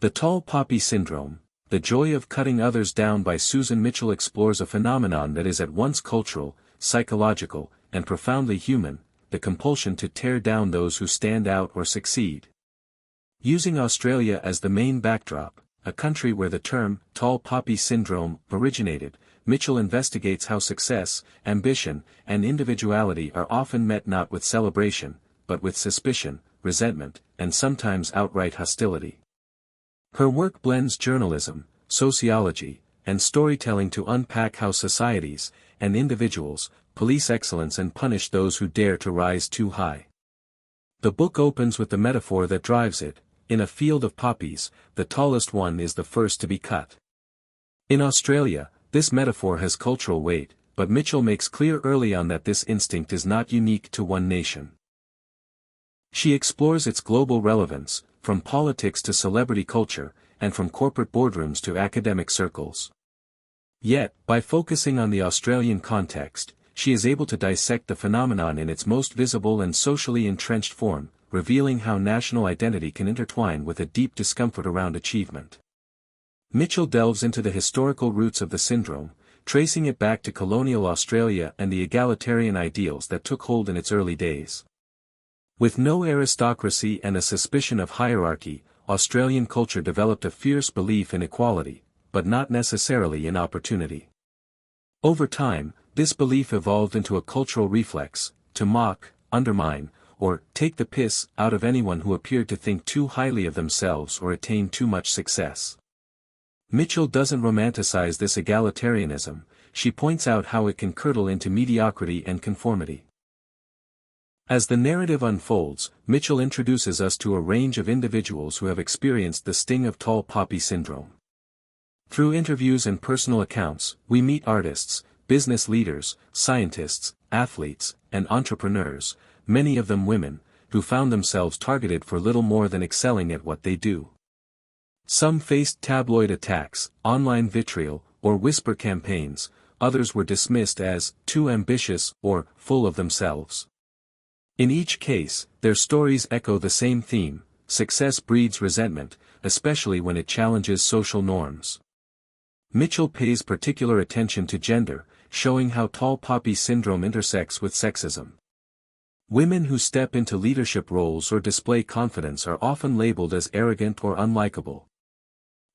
The tall poppy syndrome, the joy of cutting others down by Susan Mitchell explores a phenomenon that is at once cultural, psychological, and profoundly human, the compulsion to tear down those who stand out or succeed. Using Australia as the main backdrop, a country where the term tall poppy syndrome originated, Mitchell investigates how success, ambition, and individuality are often met not with celebration, but with suspicion, resentment, and sometimes outright hostility. Her work blends journalism, sociology, and storytelling to unpack how societies, and individuals, police excellence and punish those who dare to rise too high. The book opens with the metaphor that drives it: in a field of poppies, the tallest one is the first to be cut. In Australia, this metaphor has cultural weight, but Mitchell makes clear early on that this instinct is not unique to one nation. She explores its global relevance, from politics to celebrity culture, and from corporate boardrooms to academic circles. Yet, by focusing on the Australian context, she is able to dissect the phenomenon in its most visible and socially entrenched form, revealing how national identity can intertwine with a deep discomfort around achievement. Mitchell delves into the historical roots of the syndrome, tracing it back to colonial Australia and the egalitarian ideals that took hold in its early days. With no aristocracy and a suspicion of hierarchy, Australian culture developed a fierce belief in equality, but not necessarily in opportunity. Over time, this belief evolved into a cultural reflex, to mock, undermine, or take the piss out of anyone who appeared to think too highly of themselves or attain too much success. Mitchell doesn't romanticize this egalitarianism, she points out how it can curdle into mediocrity and conformity. As the narrative unfolds, Mitchell introduces us to a range of individuals who have experienced the sting of tall poppy syndrome. Through interviews and personal accounts, we meet artists, business leaders, scientists, athletes, and entrepreneurs, many of them women, who found themselves targeted for little more than excelling at what they do. Some faced tabloid attacks, online vitriol, or whisper campaigns, others were dismissed as too ambitious or full of themselves. In each case, their stories echo the same theme: success breeds resentment, especially when it challenges social norms. Mitchell pays particular attention to gender, showing how tall poppy syndrome intersects with sexism. Women who step into leadership roles or display confidence are often labeled as arrogant or unlikable.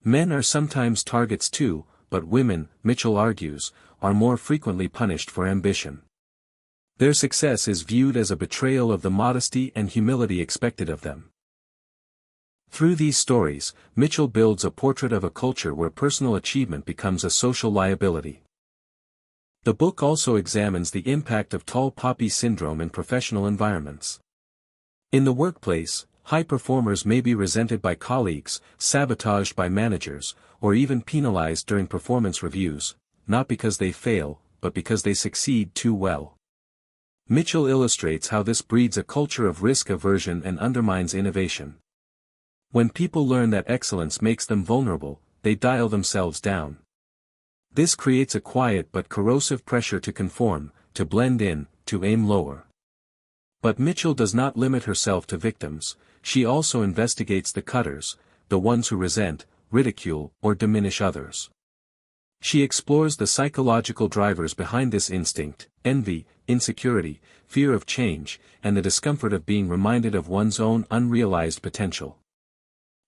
Men are sometimes targets too, but women, Mitchell argues, are more frequently punished for ambition. Their success is viewed as a betrayal of the modesty and humility expected of them. Through these stories, Mitchell builds a portrait of a culture where personal achievement becomes a social liability. The book also examines the impact of tall poppy syndrome in professional environments. In the workplace, high performers may be resented by colleagues, sabotaged by managers, or even penalized during performance reviews, not because they fail, but because they succeed too well. Mitchell illustrates how this breeds a culture of risk aversion and undermines innovation. When people learn that excellence makes them vulnerable, they dial themselves down. This creates a quiet but corrosive pressure to conform, to blend in, to aim lower. But Mitchell does not limit herself to victims, she also investigates the cutters, the ones who resent, ridicule, or diminish others. She explores the psychological drivers behind this instinct: envy, insecurity, fear of change, and the discomfort of being reminded of one's own unrealized potential.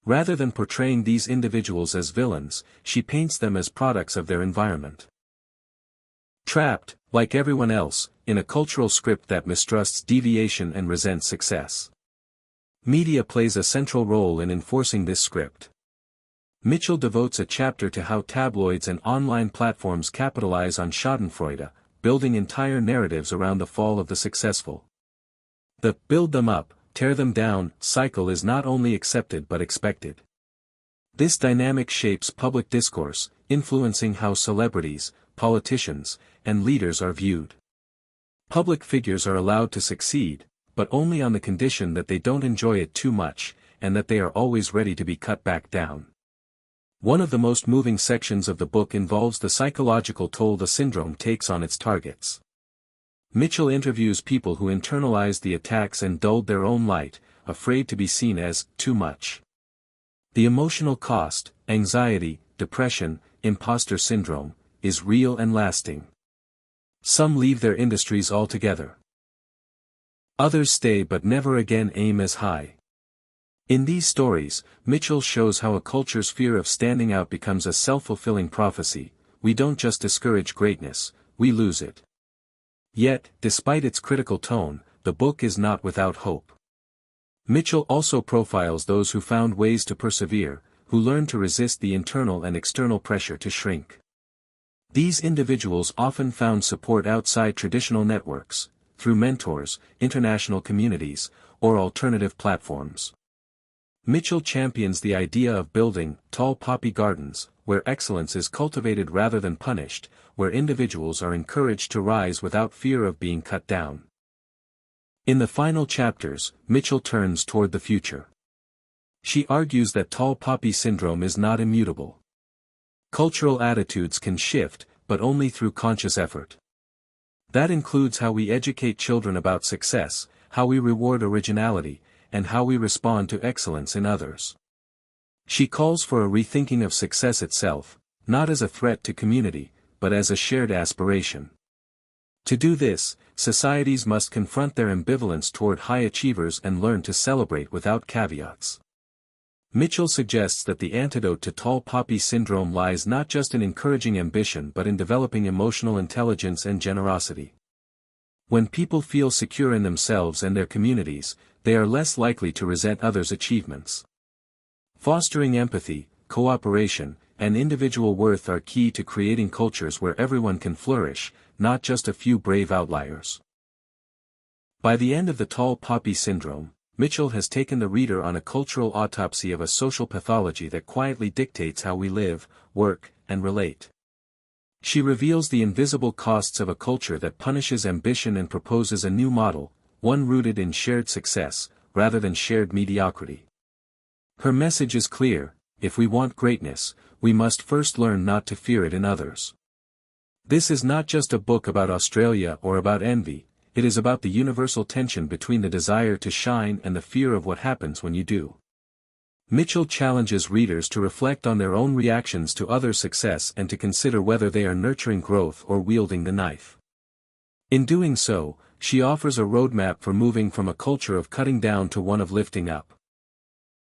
Rather than portraying these individuals as villains, she paints them as products of their environment. Trapped, like everyone else, in a cultural script that mistrusts deviation and resents success. Media plays a central role in enforcing this script. Mitchell devotes a chapter to how tabloids and online platforms capitalize on schadenfreude, building entire narratives around the fall of the successful. The "build them up, tear them down" cycle is not only accepted but expected. This dynamic shapes public discourse, influencing how celebrities, politicians, and leaders are viewed. Public figures are allowed to succeed, but only on the condition that they don't enjoy it too much, and that they are always ready to be cut back down. One of the most moving sections of the book involves the psychological toll the syndrome takes on its targets. Mitchell interviews people who internalized the attacks and dulled their own light, afraid to be seen as too much. The emotional cost, anxiety, depression, imposter syndrome, is real and lasting. Some leave their industries altogether. Others stay but never again aim as high. In these stories, Mitchell shows how a culture's fear of standing out becomes a self-fulfilling prophecy. We don't just discourage greatness, we lose it. Yet, despite its critical tone, the book is not without hope. Mitchell also profiles those who found ways to persevere, who learned to resist the internal and external pressure to shrink. These individuals often found support outside traditional networks, through mentors, international communities, or alternative platforms. Mitchell champions the idea of building tall poppy gardens, where excellence is cultivated rather than punished, where individuals are encouraged to rise without fear of being cut down. In the final chapters, Mitchell turns toward the future. She argues that tall poppy syndrome is not immutable. Cultural attitudes can shift, but only through conscious effort. That includes how we educate children about success, how we reward originality, and how we respond to excellence in others. She calls for a rethinking of success itself, not as a threat to community, but as a shared aspiration. To do this, societies must confront their ambivalence toward high achievers and learn to celebrate without caveats. Mitchell suggests that the antidote to tall poppy syndrome lies not just in encouraging ambition but in developing emotional intelligence and generosity. When people feel secure in themselves and their communities, they are less likely to resent others' achievements. Fostering empathy, cooperation, and individual worth are key to creating cultures where everyone can flourish, not just a few brave outliers. By the end of the Tall Poppy Syndrome, Mitchell has taken the reader on a cultural autopsy of a social pathology that quietly dictates how we live, work, and relate. She reveals the invisible costs of a culture that punishes ambition and proposes a new model, one rooted in shared success, rather than shared mediocrity. Her message is clear: if we want greatness, we must first learn not to fear it in others. This is not just a book about Australia or about envy, it is about the universal tension between the desire to shine and the fear of what happens when you do. Mitchell challenges readers to reflect on their own reactions to others' success and to consider whether they are nurturing growth or wielding the knife. In doing so, she offers a roadmap for moving from a culture of cutting down to one of lifting up.